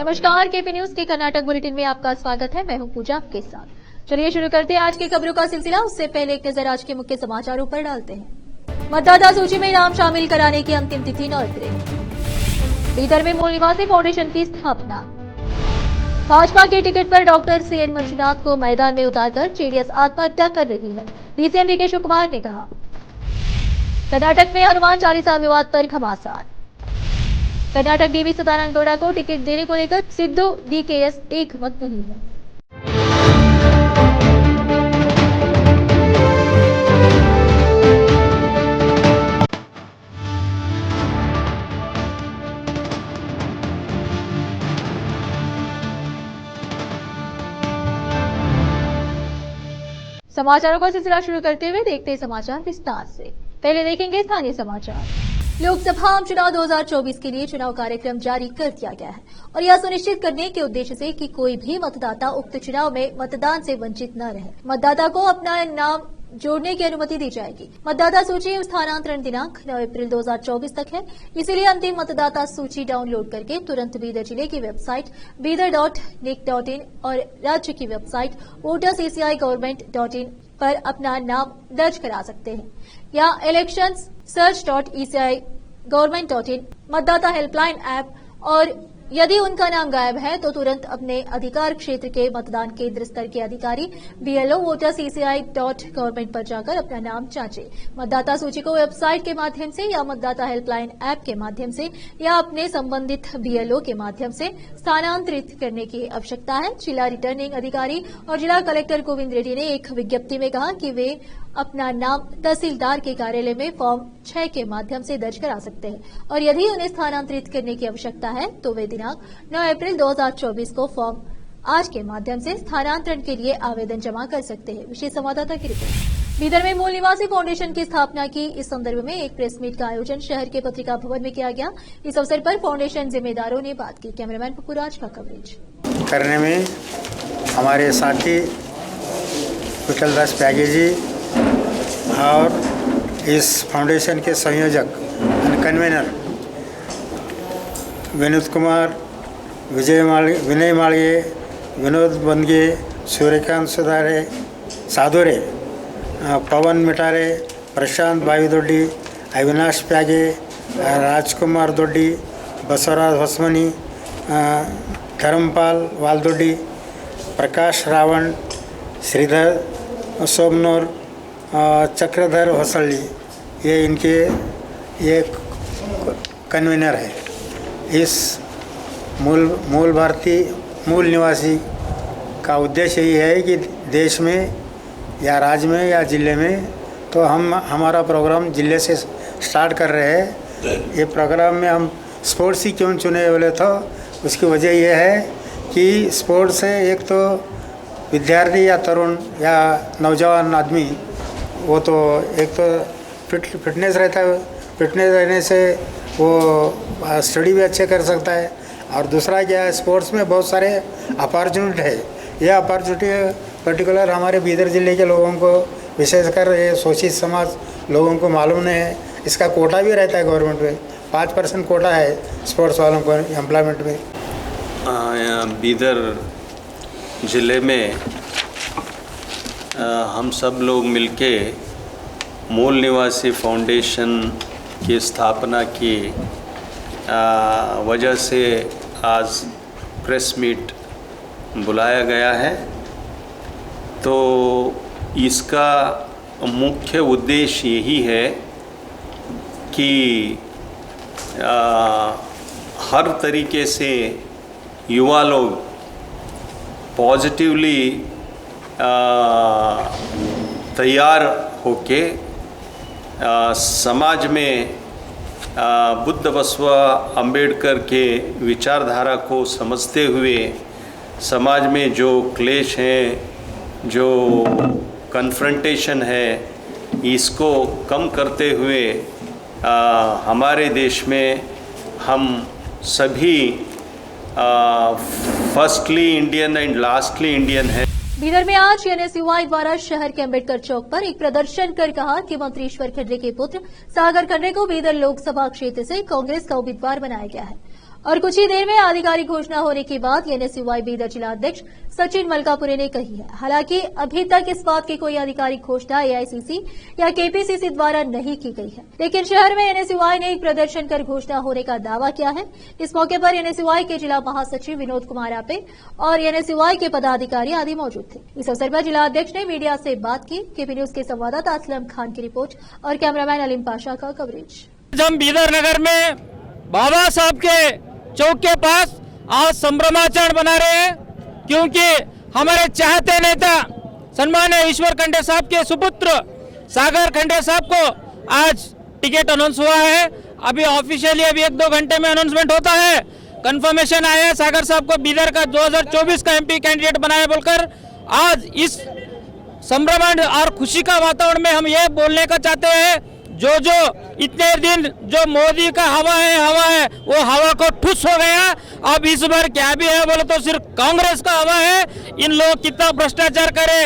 नमस्कार, KP news के Karnataka bulletin में आपका स्वागत है। मैं हूं पूजा आपके साथ। चलिए शुरू करते हैं आज की खबरों का सिलसिला। उससे पहले एक नजर आज के मुख्य समाचारों पर डालते हैं। मतदाता सूची में नाम शामिल कराने की अंतिम तिथि 9 अप्रैल। बीदर में मूल निवासी फाउंडेशन की स्थापना। भाजपा के टिकट पर डॉक्टर सीएन मंजुनाथ को मैदान में उतारकर जेडीएस आत्महत्या कर रही है, डीसीएम डीके शिव कुमार ने कहा। कर्नाटक में हनुमान चालीसा विवाद पर घमासान। कर्नाटक डीवी सदानंद गौड़ा को टिकट देने को लेकर सिद्धू डीकेएस एक मत नहीं है। समाचारों का सिलसिला शुरू करते हुए देखते हैं समाचार विस्तार से। पहले देखेंगे स्थानीय समाचार। लोकसभा चुनाव 2024 के लिए चुनाव कार्यक्रम जारी कर दिया गया है और यह सुनिश्चित करने के उद्देश्य से कि कोई भी मतदाता उक्त चुनाव में मतदान से वंचित न रहे। मतदाता को अपना नाम जोड़ने की अनुमति दी जाएगी। मतदाता सूची स्थानांतरण दिनांक 9 अप्रैल 2024 तक है, इसीलिए अंतिम मतदाता सूची डाउनलोड करके तुरंत बीदर जिले की वेबसाइट bidar.nic.in और राज्य की वेबसाइट votersecigov.in पर अपना नाम दर्ज करा सकते हैं या elections.search.eci.gov.in मतदाता हेल्पलाइन ऐप, और यदि उनका नाम गायब है तो तुरंत अपने अधिकार क्षेत्र के मतदान केंद्र स्तर के अधिकारी BLO votersecig.gov पर जाकर अपना नाम जांचे। मतदाता सूची को वेबसाइट के माध्यम से या मतदाता हेल्पलाइन ऐप के माध्यम से या अपने संबंधित BLO के माध्यम से स्थानांतरित करने की आवश्यकता है। जिला रिटर्निंग अधिकारी और जिला कलेक्टर गोविंद रेड्डी ने एक विज्ञप्ति में कहा कि वे अपना नाम तहसीलदार के कार्यालय में फॉर्म 6 के माध्यम से दर्ज करा सकते हैं और यदि उन्हें स्थानांतरित करने की आवश्यकता है तो वे दिनांक 9 अप्रैल 2024 को फॉर्म 8 के माध्यम से स्थानांतरण के लिए आवेदन जमा कर सकते हैं। विशेष संवाददाता की रिपोर्ट। बीदर में मूल निवासी फाउंडेशन की स्थापना की इस संदर्भ में एक प्रेस मीट का आयोजन शहर के पत्रिका भवन में किया गया। इस अवसर पर फाउंडेशन जिम्मेदारों ने बात की। कैमरामैन पपुराज का कवरेज करने में हमारे साथी विठल दास प्यागे जी और इस फाउंडेशन के संयोजक कन्वीनर विनोद कुमार, विनय माळगे, विनोद बंदगे, सूर्यकांत सादोरे, पवन मिटारे, प्रशांत बाविदोड्डी, अविनाश प्यागे, राजकुमार दोड्डी, बसवराज होसमनी, धर्मपाल वालदोड्डी, प्रकाश रावण, श्रीधर सोमनोर, चक्रधर होसल्ली, ये इनके ये कन्वीनर है। इस मूल भारतीय मूल निवासी का उद्देश्य यही है कि देश में या राज्य में या जिले में, तो हमारा प्रोग्राम जिले से स्टार्ट कर रहे हैं। ये प्रोग्राम में हम स्पोर्ट्स ही क्यों चुने बोले तो उसकी वजह यह है कि स्पोर्ट्स से एक तो विद्यार्थी या तरुण या नौजवान आदमी वो तो एक तो फिटनेस रहता है, फिटनेस रहने से वो स्टडी भी अच्छे कर सकता है, और दूसरा क्या है स्पोर्ट्स में बहुत सारे अपॉर्चुनिटी है। ये अपॉर्चुनिटी पर्टिकुलर हमारे बीदर ज़िले के लोगों को विशेषकर ये शोषित समाज लोगों को मालूम नहीं है। इसका कोटा भी रहता है गवर्नमेंट में, 5% कोटा है स्पोर्ट्स वालों को एम्प्लॉयमेंट में। बीदर ज़िले में हम सब लोग मिलके मूल निवासी फाउंडेशन की स्थापना की वजह से आज प्रेस मीट बुलाया गया है। तो इसका मुख्य उद्देश्य यही है कि हर तरीके से युवा लोग पॉजिटिवली तैयार होके समाज में बुद्ध बसव अंबेडकर के विचारधारा को समझते हुए समाज में जो क्लेश हैं, जो कन्फ्रंटेशन है, इसको कम करते हुए हमारे देश में हम सभी firstly Indian and lastly Indian है। बीदर में आज एनएसयूआई द्वारा शहर के अंबेडकर चौक पर एक प्रदर्शन कर कहा कि मंत्री ईश्वर खंडे के पुत्र सागर खंडे को बीदर लोकसभा क्षेत्र से कांग्रेस का उम्मीदवार बनाया गया है और कुछ ही देर में आधिकारिक घोषणा होने के बाद एनएसयूआई बीदर जिला अध्यक्ष सचिन मलकापुरे ने कही है। हालांकि अभी तक इस बात की कोई आधिकारिक घोषणा एआईसीसी या केपीसीसी द्वारा नहीं की गई है, लेकिन शहर में एनएसयूआई ने एक प्रदर्शन कर घोषणा होने का दावा किया है। इस मौके पर एनएसयूआई के जिला महासचिव विनोद कुमार आपे और एनएसयूआई के पदाधिकारी आदि मौजूद थे। इस अवसर पर जिला अध्यक्ष ने मीडिया से बात की। केपी न्यूज के संवाददाता असलम खान की रिपोर्ट और कैमरामैन अलीम पाशा का कवरेज। हम बीदर नगर में बाबा साहब के चौक के पास आज संभ्रमाचरण बना रहे हैं, क्योंकि हमारे चाहते नेता सम्मानीय ईश्वर खंडे साहब के सुपुत्र सागर खंडे साहब को आज टिकट अनाउंस हुआ है। अभी ऑफिशियली अभी 1-2 घंटे में अनाउंसमेंट होता है। कंफर्मेशन आया है सागर साहब को बीदर का 2024 का एमपी कैंडिडेट बनाया बोलकर। आज इस संभ्रम और खुशी का वातावरण में हम ये बोलने का चाहते हैं, जो इतने दिन जो मोदी का हवा है वो हवा को ठुस हो गया। अब इस बार क्या भी है बोले तो सिर्फ कांग्रेस का हवा है। इन लोग कितना भ्रष्टाचार करे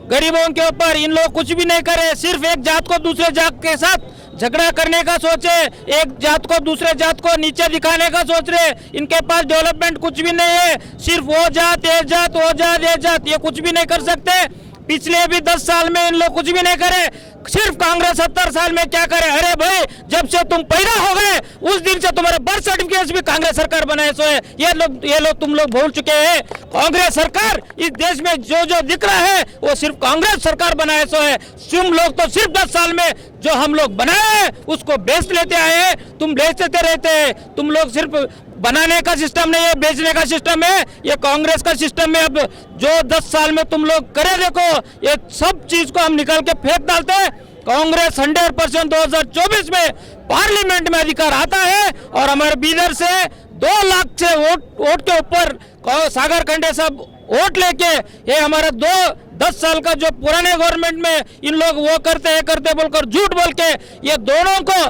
गरीबों के ऊपर, इन लोग कुछ भी नहीं करे, सिर्फ एक जात को दूसरे जात के साथ झगड़ा करने का सोचे, एक जात को दूसरे जात को नीचे दिखाने का सोच रहे। इनके पास डेवलपमेंट कुछ भी नहीं है, सिर्फ वो जात ये जात वो जात ये जात, ये कुछ भी नहीं कर सकते। पिछले भी 10 साल में इन लोग कुछ भी नहीं करे, सिर्फ कांग्रेस 70 साल में क्या करे। अरे भाई, जब से तुम पैदा हो गए उस दिन से तुम्हारे बर्थ सर्टिफिकेट भी कांग्रेस सरकार बनाए सो है। ये लोग तुम लोग भूल चुके हैं। कांग्रेस सरकार इस देश में जो दिख रहा है वो सिर्फ कांग्रेस सरकार बनाए सो है। तुम लोग तो सिर्फ 10 साल में जो हम लोग बनाए हैं उसको बेच लेते आए हैं, तुम बेच लेते रहते हैं। तुम लोग सिर्फ बनाने का सिस्टम नहीं है, बेचने का सिस्टम है, ये कांग्रेस का सिस्टम है। अब जो 10 साल में तुम लोग करे देखो, ये सब चीज को हम निकाल के फेंक डालते हैं। कांग्रेस 100% 2024 में पार्लियामेंट में अधिकार आता है और हमारे बीदर से 2 लाख से वोट के ऊपर सागर खंडे साहब वोट लेके, ये हमारा 10 साल का जो पुराने गवर्नमेंट में इन लोग वो करते बोलकर झूठ बोल के, ये दोनों को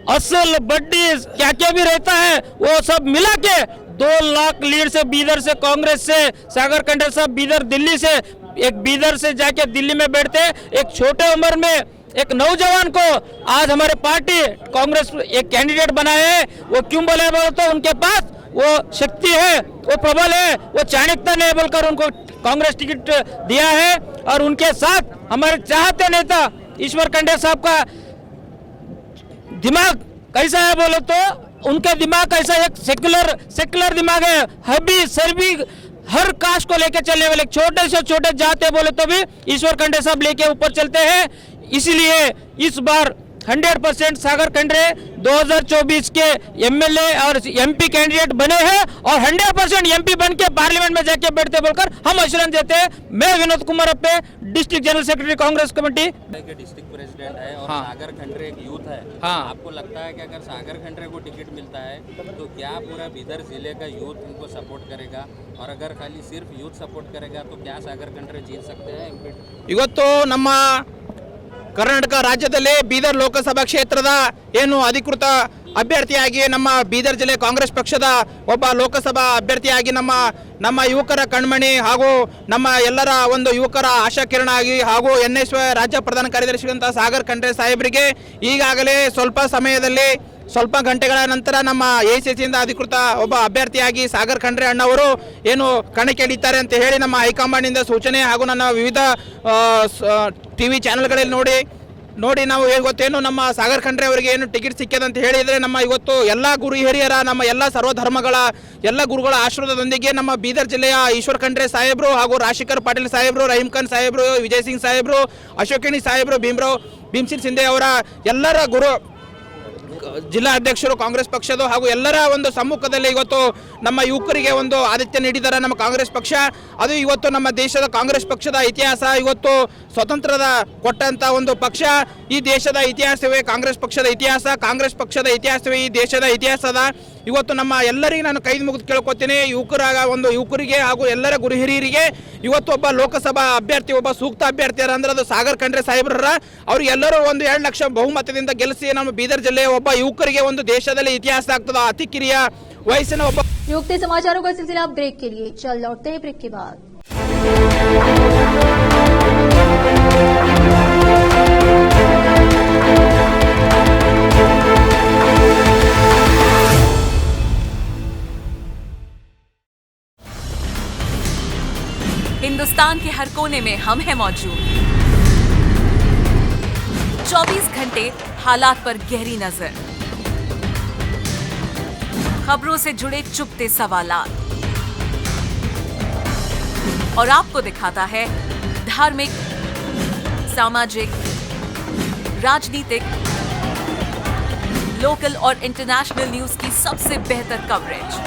असल बड्डी क्या क्या भी रहता है वो सब मिला के 2 लाख लीड से बीदर से कांग्रेस से सागर खंडे साहब बीदर दिल्ली से एक बीदर से जाके दिल्ली में बैठते, एक छोटे उम्र में एक नौजवान को आज हमारे पार्टी कांग्रेस एक कैंडिडेट बनाए है। वो क्यों बोले बोले तो उनके पास वो शक्ति है, वो प्रबल है, वो चाणक्य नहीं बोलकर उनको कांग्रेस टिकट दिया है। और उनके साथ हमारे चाहते नेता ईश्वर खंडे साहब का दिमाग कैसा है बोले तो उनके दिमाग कैसा एक सेक्युलर दिमाग है। हबी सरबी हर कास्ट को लेके चलने वाले, छोटे से छोटे जाते बोले तो भी ईश्वर खंडे साहब लेके ऊपर चलते हैं। इसीलिए इस बार 100% सागर खंडे 2024 के एमएलए और एमपी कैंडिडेट बने हैं और 100% एमपी बन के पार्लियामेंट में जाके बैठते बोलकर हम आश्वासन देते हैं। मैं Vinod Kumar appe, district general secretary Congress committee के डिस्ट्रिक्ट प्रेसिडेंट है और हाँ। सागर खंडे एक यूथ है। हाँ। आपको लगता है कि अगर सागर खंडे को टिकट मिलता है तो क्या पूरा बीदर जिले का यूथ इनको सपोर्ट करेगा? और अगर खाली सिर्फ यूथ सपोर्ट करेगा तो क्या सागर खंडे जीत सकते हैं एमपी? ಇವತ್ತು ನಮ್ಮ ಕರ್ನಾಟಕ ರಾಜ್ಯದಲ್ಲಿ ಬೀದರ್ ಲೋಕಸಭಾ ಕ್ಷೇತ್ರದ ಏನು ಅಧಿಕೃತ ಅಭ್ಯರ್ಥಿಯಾಗಿ ನಮ್ಮ ಬೀದರ್ ಜಿಲ್ಲೆ ಕಾಂಗ್ರೆಸ್ ಪಕ್ಷದ ಒಬ್ಬ ಲೋಕಸಭಾ ಅಭ್ಯರ್ಥಿಯಾಗಿ ನಮ್ಮ ಯುವಕರ ಕಣ್ಮಣಿ ಹಾಗೂ ನಮ್ಮ ಎಲ್ಲರ ಒಂದು ಯುವಕರ ಆಶಾಕಿರಣ ಆಗಿ ಹಾಗೂ NSY ರಾಜ್ಯ ಪ್ರಧಾನ ಕಾರ್ಯದರ್ಶಿಗಳಂತ ಸಾಗರ್ ಖಂಡ್ರೆ ಸಾಹೇಬರಿಗೆ ಈಗಾಗಲೇ ಸ್ವಲ್ಪ ಗಂಟೆಗಳ ನಂತರ ನಮ್ಮ ACCಯಿಂದ ಅಧಿಕೃತ ಒಬ್ಬ ಅಭ್ಯರ್ಥಿಯಾಗಿ ಸಾಗರ್ ಖಂಡ್ರೆ ಅಣ್ಣವರು ಏನು ಕಣಕ್ಕೆ ಇಳಿತಾರೆ ಅಂತ ಹೇಳಿ ನಮ್ಮ ಹೈಕಮಾಂಡ್ನಿಂದ ಸೂಚನೆ ಹಾಗೂ ನನ್ನ ವಿವಿಧ TV ಚಾನೆಲ್ಗಳಲ್ಲಿ ನೋಡಿ ನಾವು ಇವತ್ತೇನು ನಮ್ಮ ಸಾಗರ್ ಖಂಡ್ರೆ ಅವರಿಗೆ ಏನು ಟಿಕೆಟ್ ಸಿಕ್ಕಿದೆ ಅಂತ ಹೇಳಿದರೆ ನಮ್ಮ ಇವತ್ತು ಎಲ್ಲ ಗುರು ಹಿರಿಯರ ನಮ್ಮ ಎಲ್ಲ ಸರ್ವಧರ್ಮಗಳ ಎಲ್ಲ ಗುರುಗಳ ಆಶೀರ್ವಾದದೊಂದಿಗೆ ನಮ್ಮ ಬೀದರ್ ಜಿಲ್ಲೆಯ ಈಶ್ವರ್ ಖಂಡ್ರೆ ಸಾಹೇಬರು ಹಾಗೂ ರಾಜಶೇಖರ್ ಪಾಟೀಲ್ ಸಾಹೇಬರು, ರಹೀಂ ಖಾನ್ ಸಾಹೇಬರು, ವಿಜಯ್ ಸಿಂಗ್ ಸಾಹೇಬರು, ಅಶೋಕಿನಿ ಸಾಹೇಬರು, ಭೀಮ್ಸಿಂಗ್ ಸಿಂಧೆ ಅವರ ಎಲ್ಲರ ಜಿಲ್ಲಾ ಅಧ್ಯಕ್ಷರು ಕಾಂಗ್ರೆಸ್ ಪಕ್ಷದ ಹಾಗೂ ಎಲ್ಲರ ಒಂದು ಸಮ್ಮುಖದಲ್ಲಿ ಇವತ್ತು ನಮ್ಮ ಯುವಕರಿಗೆ ಒಂದು ಆತಿಥ್ಯ ನೀಡಿದ್ದಾರೆ ನಮ್ಮ ಕಾಂಗ್ರೆಸ್ ಪಕ್ಷ. ಅದು ಇವತ್ತು ನಮ್ಮ ದೇಶದ ಕಾಂಗ್ರೆಸ್ ಪಕ್ಷದ ಇತಿಹಾಸ, ಇವತ್ತು ಸ್ವತಂತ್ರದ ಕೊಟ್ಟಂತ ಒಂದು ಪಕ್ಷ. ಈ ದೇಶದ ಇತಿಹಾಸವೇ ಕಾಂಗ್ರೆಸ್ ಪಕ್ಷದ ಇತಿಹಾಸ, ಕಾಂಗ್ರೆಸ್ ಪಕ್ಷದ ಇತಿಹಾಸವೇ ಈ ದೇಶದ ಇತಿಹಾಸದ. ಇವತ್ತು ನಮ್ಮ ಎಲ್ಲರಿಗೆ ನಾನು ಕೈ ಮುಗಿದು ಕೇಳ್ಕೊತೀನಿ, ಯುವಕರಿಗೆ ಹಾಗೂ ಎಲ್ಲರ ಗುರು ಹಿರಿಯರಿಗೆ ಇವತ್ತು ಒಬ್ಬ ಲೋಕಸಭಾ ಅಭ್ಯರ್ಥಿ, ಒಬ್ಬ ಸೂಕ್ತ ಅಭ್ಯರ್ಥಿ ಅಂದ್ರೆ ಅದು ಸಾಗರ್ ಖಂಡ್ರೆ ಸಾಹೇಬ್ರ. ಅವ್ರು ಎಲ್ಲರೂ ಒಂದು 2 ಲಕ್ಷ ಬಹುಮತದಿಂದ ಗೆಲ್ಲಿಸಿ ನಮ್ಮ ಬೀದರ್ ಜಿಲ್ಲೆಯ ಒಬ್ಬ ಯುವಕರಿಗೆ ಒಂದು ದೇಶದಲ್ಲಿ ಇತಿಹಾಸ ಆಗ್ತದ. ಅತಿ ಕಿರಿಯ ವಯಸ್ಸಿನ ಒಬ್ಬ युवती समाचारों का सिलसिला ब्रेक के लिए चल लौटते हैं ब्रेक के बाद। हिंदुस्तान के हर कोने में हम हैं मौजूद। 24 घंटे हालात पर गहरी नजर, खबरों से जुड़े चुपते सवालात और आपको दिखाता है धार्मिक, सामाजिक, राजनीतिक, लोकल और इंटरनेशनल न्यूज की सबसे बेहतर कवरेज,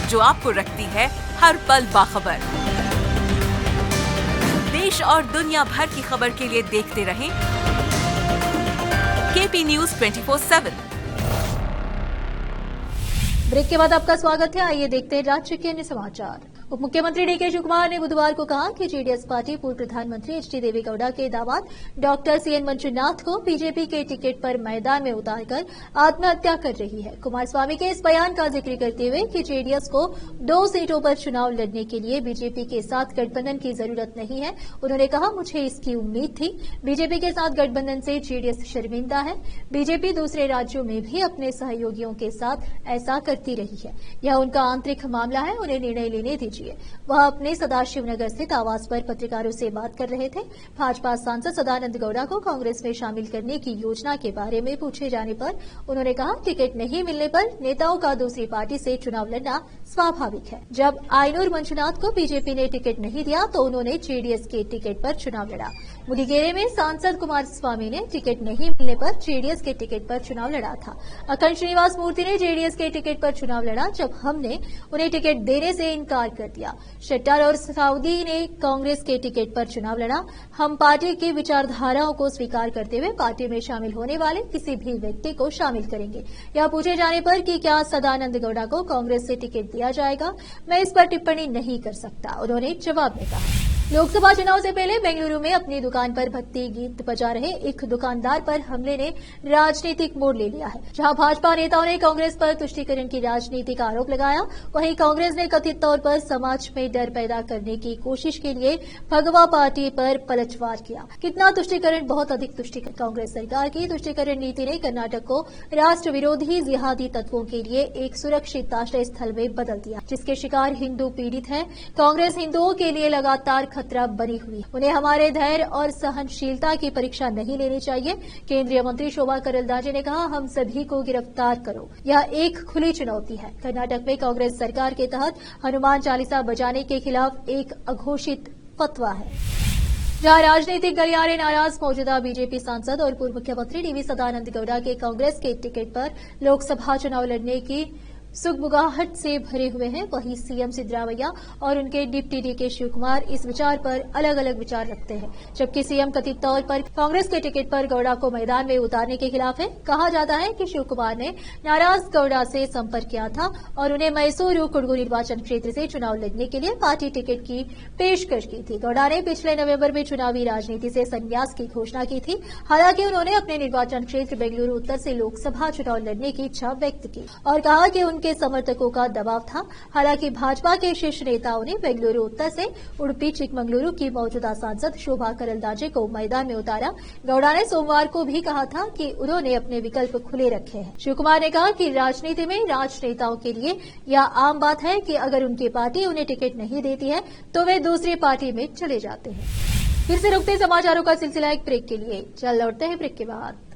जो आपको रखती है हर पल बाखबर। देश और दुनिया भर की खबर के लिए देखते रहें केपी न्यूज 24/7। ब्रेक के बाद आपका स्वागत है। आइए देखते हैं राज्य के अन्य समाचार। उप मुख्यमंत्री डीके शिवकुमार ने बुधवार को कहा कि जेडीएस पार्टी पूर्व प्रधानमंत्री एचडी देवेगौड़ा के दामाद डॉक्टर सीएन मंजुनाथ को बीजेपी के टिकट पर मैदान में उतारकर आत्महत्या कर रही है। कुमारस्वामी के इस बयान का जिक्र करते हुए कि जेडीएस को 2 सीटों पर चुनाव लड़ने के लिए बीजेपी के साथ गठबंधन की जरूरत नहीं है, उन्होंने कहा, मुझे इसकी उम्मीद थी। बीजेपी के साथ गठबंधन से जेडीएस शर्मिंदा है। बीजेपी दूसरे राज्यों में भी अपने सहयोगियों के साथ ऐसा करती रही है। यह उनका आंतरिक मामला है, उन्हें निर्णय लेने दीजिए। वह अपने सदाशिवनगर स्थित आवास पर पत्रकारों से बात कर रहे थे। भाजपा सांसद सदानंद गौड़ा को कांग्रेस में शामिल करने की योजना के बारे में पूछे जाने पर उन्होंने कहा, टिकट नहीं मिलने पर नेताओं का दूसरी पार्टी से चुनाव लड़ना स्वाभाविक है। जब आयनूर मंजुनाथ को बीजेपी ने टिकट नहीं दिया तो उन्होंने जेडीएस के टिकट पर चुनाव लड़ा। मुडिगेरे में सांसद कुमारस्वामी ने टिकट नहीं मिलने पर जेडीएस के टिकट पर चुनाव लड़ा था। अखंड श्रीनिवास मूर्ति ने जेडीएस के टिकट पर चुनाव लड़ा जब हमने उन्हें टिकट देने से इनकार कर दिया। शेट्टार और साउदी ने कांग्रेस के टिकट पर चुनाव लड़ा। हम पार्टी की विचारधाराओं को स्वीकार करते हुए पार्टी में शामिल होने वाले किसी भी व्यक्ति को शामिल करेंगे। यह पूछे जाने पर कि क्या सदानंद गौड़ा को कांग्रेस से टिकट दिया जाएगा, मैं इस पर टिप्पणी नहीं कर सकता, उन्होंने जवाब में कहा। लोकसभा चुनाव से पहले बेंगलुरु में अपनी दुकान पर भक्ति गीत बजा रहे एक दुकानदार पर हमले ने राजनीतिक मोड़ ले लिया है। जहां भाजपा नेताओं ने कांग्रेस पर तुष्टीकरण की राजनीति का आरोप लगाया, वहीं कांग्रेस ने कथित तौर पर समाज में डर पैदा करने की कोशिश के लिए भगवा पार्टी पर पलटवार किया। कितना तुष्टीकरण, बहुत अधिक तुष्टीकरण। कांग्रेस सरकार की तुष्टीकरण नीति ने कर्नाटक को राष्ट्र विरोधी जिहादी तत्वों के लिए एक सुरक्षित आश्रय स्थल में बदल दिया, जिसके शिकार हिंदू पीड़ित हैं। कांग्रेस हिंदुओं के लिए लगातार खतरा बनी हुई, उन्हें हमारे धैर्य और सहनशीलता की परीक्षा नहीं लेनी चाहिए। केंद्रीय मंत्री शोभा करंदलाजे ने कहा, हम सभी को गिरफ्तार करो, यह एक खुली चुनौती है। कर्नाटक में कांग्रेस सरकार के तहत हनुमान चालीसा बजाने के खिलाफ एक अघोषित फतवा है। जहां राजनीतिक गलियारे नाराज, मौजूदा बीजेपी सांसद और पूर्व मुख्यमंत्री डीवी सदानंद गौड़ा के कांग्रेस के टिकट पर लोकसभा चुनाव लड़ने की सुगबुगाहट से भरे हुए हैं, वहीं सीएम सिद्धरामैया और उनके डिप्टी डीके शिवकुमार इस विचार पर अलग अलग विचार रखते हैं। जबकि सीएम कथित तौर पर कांग्रेस के टिकट पर गौड़ा को मैदान में उतारने के खिलाफ है। कहा जाता है कि शिवकुमार ने नाराज गौड़ा से संपर्क किया था और उन्हें मैसूरू कुडगु निर्वाचन क्षेत्र से चुनाव लड़ने के लिए पार्टी टिकट की पेशकश की थी। गौड़ा ने पिछले नवंबर में चुनावी राजनीति से संन्यास की घोषणा की थी। हालांकि उन्होंने अपने निर्वाचन क्षेत्र बेंगलुरु उत्तर से लोकसभा चुनाव लड़ने की इच्छा व्यक्त की और कहा कि उनके समर्थकों का दबाव था। हालांकि भाजपा के शीर्ष नेताओं ने बेंगलुरु उत्तर से उडुपी चिकमंगलुरु की मौजूदा सांसद शोभा करंदलाजे को मैदान में उतारा। गौड़ा ने सोमवार को भी कहा था कि उन्होंने अपने विकल्प खुले रखे हैं। शिवकुमार ने कहा कि राजनीति में राजनेताओं के लिए यह आम बात है कि अगर उनकी पार्टी उन्हें टिकट नहीं देती है तो वे दूसरी पार्टी में चले जाते हैं। फिर से रुकते समाचारों का सिलसिला एक ब्रेक के लिए, चल लौटते हैं ब्रेक के बाद।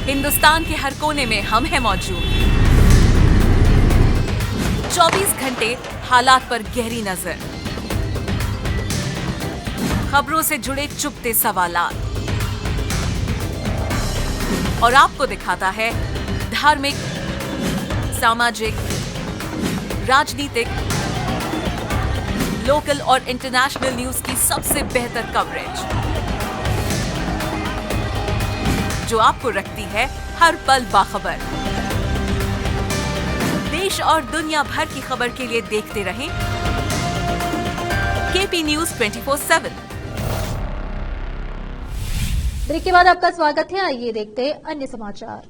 हिंदुस्तान के हर कोने में हम हैं मौजूद। 24 घंटे हालात पर गहरी नजर, खबरों से जुड़े चुपते सवालात और आपको दिखाता है धार्मिक, सामाजिक, राजनीतिक, लोकल और इंटरनेशनल न्यूज की सबसे बेहतर कवरेज, जो आपको रखती है हर पल बाखबर। देश और दुनिया भर की खबर के लिए देखते रहें केपी न्यूज 24/7। ब्रेक के बाद आपका स्वागत है। आइए देखते हैं अन्य समाचार।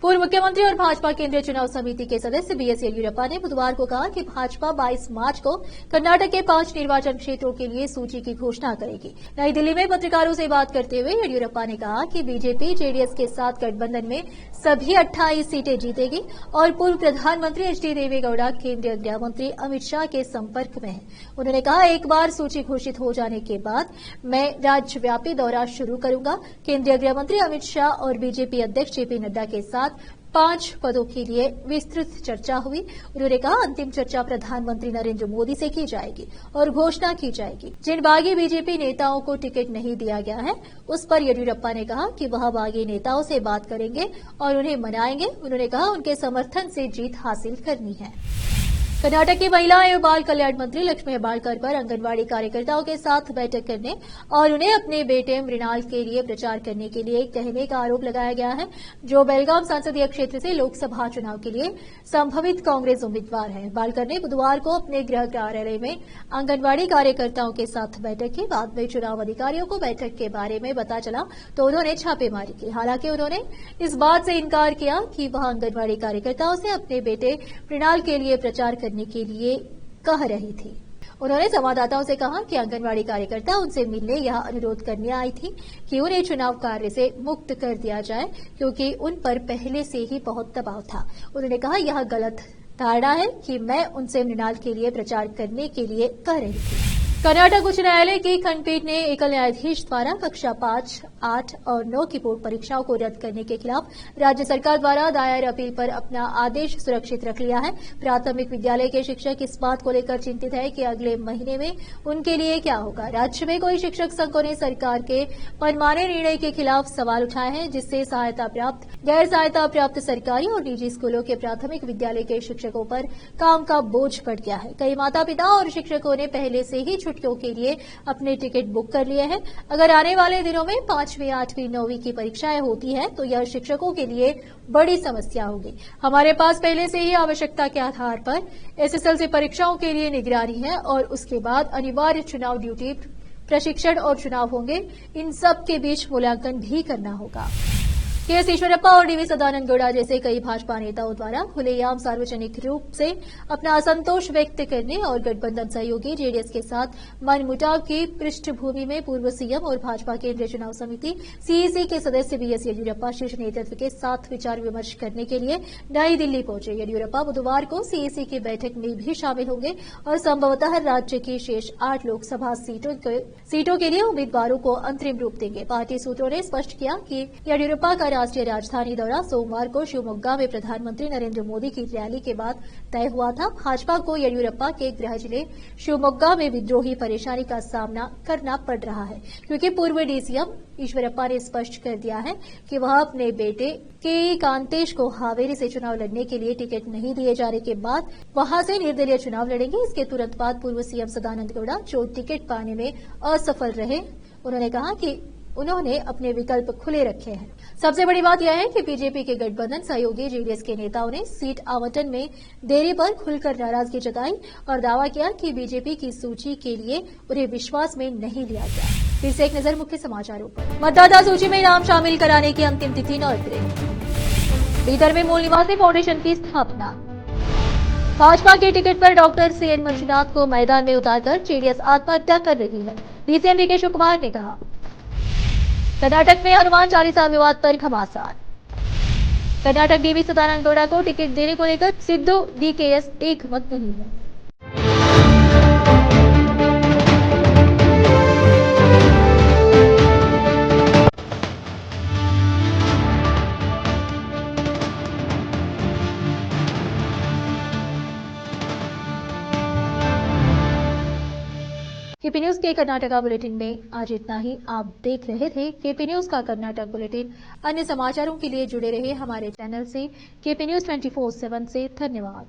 पूर्व मुख्यमंत्री और भाजपा केंद्रीय चुनाव समिति के सदस्य बीएस येदियुरप्पा ने बुधवार को कहा कि भाजपा 22 मार्च को कर्नाटक के 5 निर्वाचन क्षेत्रों के लिए सूची की घोषणा करेगी। नई दिल्ली में पत्रकारों से बात करते हुए येदियुरप्पा ने कहा कि बीजेपी जेडीएस के साथ गठबंधन में सभी 28 सीटें जीतेगी और पूर्व प्रधानमंत्री एचडी देवेगौड़ा केंद्रीय गृह मंत्री अमित शाह के संपर्क में है। उन्होंने कहा, एक बार सूची घोषित हो जाने के बाद मैं राज्यव्यापी दौरा शुरू करूंगा। केंद्रीय गृह मंत्री अमित शाह और बीजेपी अध्यक्ष जेपी नड्डा के साथ 5 पदों के लिए विस्तृत चर्चा हुई। उन्होंने कहा, अंतिम चर्चा प्रधानमंत्री नरेंद्र मोदी से की जाएगी और घोषणा की जाएगी। जिन बागी बीजेपी नेताओं को टिकट नहीं दिया गया है, उस पर येदियुरप्पा ने कहा कि वह बागी नेताओं से बात करेंगे और उन्हें मनाएंगे। उन्होंने कहा, उनके समर्थन से जीत हासिल करनी है। कर्नाटक की महिला एवं बाल कल्याण मंत्री लक्ष्मी हेब्बाळकर पर आंगनबाड़ी कार्यकर्ताओं के साथ बैठक करने और उन्हें अपने बेटे मृणाल के लिए प्रचार करने के लिए कहने का आरोप लगाया गया है, जो बेलगाम संसदीय क्षेत्र से लोकसभा चुनाव के लिए संभावित कांग्रेस उम्मीदवार है। हेब्बाळकर ने बुधवार को अपने गृह कार्यालय में आंगनबाड़ी कार्यकर्ताओं के साथ बैठक की। बाद में चुनाव अधिकारियों को बैठक के बारे में पता चला तो उन्होंने छापेमारी की। हालांकि उन्होंने इस बात से इनकार किया कि वह आंगनबाड़ी कार्यकर्ताओं से अपने बेटे मृणाल के लिए प्रचार करने के लिए कह रही थी। उन्होंने संवाददाताओं से कहा कि आंगनबाड़ी कार्यकर्ता उनसे मिलने यह अनुरोध करने आई थी कि उन्हें चुनाव कार्य से मुक्त कर दिया जाए, क्योंकि उन पर पहले से ही बहुत दबाव था। उन्होंने कहा, यह गलत धारणा है कि मैं उनसे मृणाल के लिए प्रचार करने के लिए कह रही थी। कर्नाटक उच्च न्यायालय की खंडपीठ ने एकल न्यायाधीश द्वारा कक्षा 5, 8 और 9 की बोर्ड परीक्षाओं को रद्द करने के खिलाफ राज्य सरकार द्वारा दायर अपील पर अपना आदेश सुरक्षित रख लिया है। प्राथमिक विद्यालय के शिक्षक इस बात को लेकर चिंतित है कि अगले महीने में उनके लिए क्या होगा। राज्य में कई शिक्षक संघों ने सरकार के मनमाने निर्णय के खिलाफ सवाल उठाए हैं, जिससे सहायता प्राप्त, गैर सहायता प्राप्त सरकारी और निजी स्कूलों के प्राथमिक विद्यालय के शिक्षकों पर काम का बोझ बढ़ गया है। कई माता पिता और शिक्षकों ने पहले से ही छुट्टियों के लिए अपने टिकट बुक कर लिए हैं। अगर आने वाले दिनों में 5वीं, 8वीं, 9वीं की परीक्षाएं होती हैं तो यह शिक्षकों के लिए बड़ी समस्या होगी। हमारे पास पहले से ही आवश्यकता के आधार पर एसएसएलसी परीक्षाओं के लिए निगरानी है और उसके बाद अनिवार्य चुनाव ड्यूटी, प्रशिक्षण और चुनाव होंगे। इन सब के बीच मूल्यांकन भी करना होगा। केएस ईश्वरप्पा और डीवी सदानंद गौड़ा जैसे कई भाजपा नेताओं द्वारा खुलेआम सार्वजनिक रूप से अपना असंतोष व्यक्त करने और गठबंधन सहयोगी जेडीएस के साथ मनमुटाव की पृष्ठभूमि में पूर्व सीएम और भाजपा केंद्रीय चुनाव समिति सीईसी के सदस्य बीएस येदियुरप्पा शीर्ष नेतृत्व के साथ विचार विमर्श करने के लिए नई दिल्ली पहुंचे। येदियुरप्पा बुधवार को सीईसी की बैठक में भी शामिल होंगे और संभवतः राज्य की शेष 8 लोकसभा सीटों के लिए उम्मीदवारों को अंतरिम रूप देंगे। पार्टी सूत्रों ने स्पष्ट किया कि येदियुरप्पा का राष्ट्रीय राजधानी दौरा सोमवार को शिवमोग्गा में प्रधानमंत्री नरेंद्र मोदी की रैली के बाद तय हुआ था। भाजपा को येदियुरप्पा के गृह जिले शिवमोग्गा में विद्रोही परेशानी का सामना करना पड़ रहा है, क्योंकि पूर्व डीसीएम ईश्वरप्पा ने स्पष्ट कर दिया है कि वह अपने बेटे के कांतेश को हावेरी से चुनाव लड़ने के लिए टिकट नहीं दिए जाने के बाद वहां से निर्दलीय चुनाव लड़ेंगे। इसके तुरंत बाद पूर्व सीएम सदानंद गौड़ा, जो टिकट पाने में असफल रहे, उन्होंने कहा कि उन्होंने अपने विकल्प खुले रखे हैं। सबसे बड़ी बात यह है कि बीजेपी के गठबंधन सहयोगी जेडीएस के नेताओं ने सीट आवंटन में देरी पर खुलकर नाराजगी जताई और दावा किया कि बीजेपी की सूची के लिए उन्हें विश्वास में नहीं लिया गया। फिर से एक नजर मुख्य समाचारों पर। मतदाता सूची में नाम शामिल कराने की अंतिम तिथि 9 अप्रैल। बीदर में मूल निवासी फाउंडेशन की स्थापना। भाजपा के टिकट पर डॉक्टर सीएन मंजुनाथ को मैदान में उतारकर जेडीएस आत्महत्या कर रही है, डीसीएम डी के शिव कुमार ने कहा। कर्नाटक में हनुमान चालीसा विवाद पर घमासान। कर्नाटक डीवी सदानंद गौड़ा को टिकट देने को लेकर सिद्धू डीकेएस एक मत नहीं है। केपी न्यूज के कर्नाटका बुलेटिन में आज इतना ही। आप देख रहे थे केपी न्यूज का कर्नाटक बुलेटिन। अन्य समाचारों के लिए जुड़े रहे हमारे चैनल से। केपी न्यूज 24/7 से धन्यवाद।